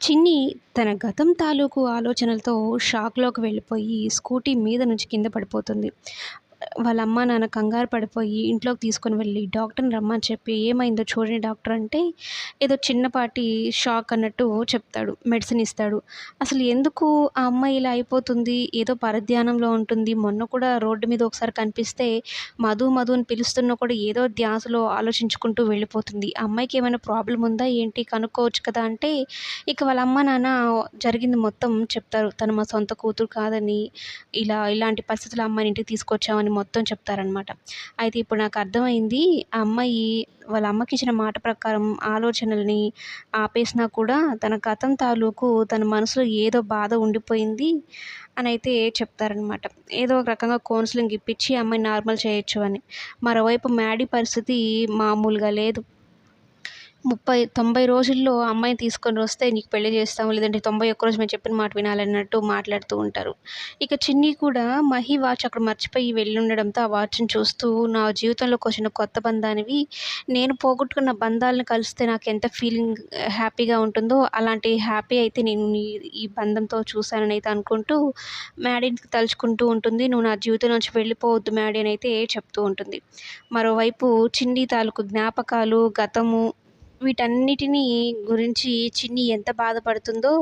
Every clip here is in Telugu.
చిన్ని తన గతం తాలూకు ఆలోచనలతో షాక్‌లోకి వెళ్ళిపోయి స్కూటీ మీద నుంచి కింద పడిపోతుంది. వాళ్ళ అమ్మా, నాన్న కంగారు పడిపోయి ఇంట్లోకి తీసుకొని వెళ్ళి డాక్టర్‌ని రమ్మని చెప్పి, "ఏమైందో చూడండి డాక్టర్" అంటే ఏదో చిన్నపాటి షాక్ అన్నట్టు చెప్తాడు. మెడిసిన్ ఇస్తాడు. అసలు ఎందుకు ఆ అమ్మాయి ఇలా అయిపోతుంది? ఏదో పరధ్యానంలో ఉంటుంది. మొన్న కూడా రోడ్డు మీద ఒకసారి కనిపిస్తే మధు, మధు అని పిలుస్తున్నా కూడా ఏదో ధ్యాసలో ఆలోచించుకుంటూ వెళ్ళిపోతుంది. ఆ అమ్మాయికి ఏమైనా ప్రాబ్లమ్ ఉందా ఏంటి? కనుక్కోవచ్చు కదా! అంటే ఇక వాళ్ళ అమ్మ, నాన్న జరిగింది మొత్తం చెప్తారు. తను మా సొంత కూతురు కాదని, ఇలాంటి పరిస్థితుల్లో అమ్మాయిని ఇంటికి తీసుకొచ్చామని మొత్తం చెప్తారనమాట. అయితే ఇప్పుడు నాకు అర్థమైంది. ఆ అమ్మాయి వాళ్ళ అమ్మకిచ్చిన మాట ప్రకారం ఆలోచనల్ని ఆపేసినా కూడా తన గతం తాలూకు తన మనసులో ఏదో బాధ ఉండిపోయింది అనైతే చెప్తారనమాట. ఏదో ఒక రకంగా కౌన్సెలింగ్ ఇప్పించి అమ్మాయిని నార్మల్ చేయొచ్చు అని. మరోవైపు మ్యాడీ పరిస్థితి మామూలుగా లేదు. 90 రోజుల్లో అమ్మాయిని తీసుకొనొస్తే నీకు పెళ్లి చేస్తాం. లేదంటే 91 రోజు మేము చెప్పిన మాట వినాలన్నట్టు మాట్లాడుతూ ఉంటారు. ఇక చిన్ని కూడా మహి వాచ్ అక్కడ మర్చిపోయి వెళ్ళుండడంతో ఆ వాచ్‌ని చూస్తూ నా జీవితంలోకొచ్చిన కొత్త బంధానివి నేను పోగొట్టుకున్న బంధాలను కలిస్తే నాకెంత హ్యాపీగా ఉంటుందో అలాంటి హ్యాపీ అయితే నేను ఈ బంధంతో చూశాననైతే అనుకుంటూ మ్యాడీని తలుచుకుంటూ ఉంటుంది. "నువ్వు నా జీవితం నుంచి వెళ్ళిపోవద్దు మ్యాడీ" అనైతే చెప్తూ ఉంటుంది. మరోవైపు చిన్ని తాలూకు జ్ఞాపకాలు, గతము వీటన్నిటిని గురించి చిన్ని ఎంత బాధపడుతుందో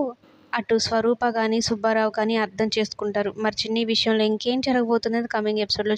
అటు స్వరూప గాని, సుబ్బారావు కానీ అర్థం చేసుకుంటారు. మరి చిన్ని విషయంలో ఇంకేం జరగబోతుందనేది కమింగ్ ఎపిసోడ్‌లో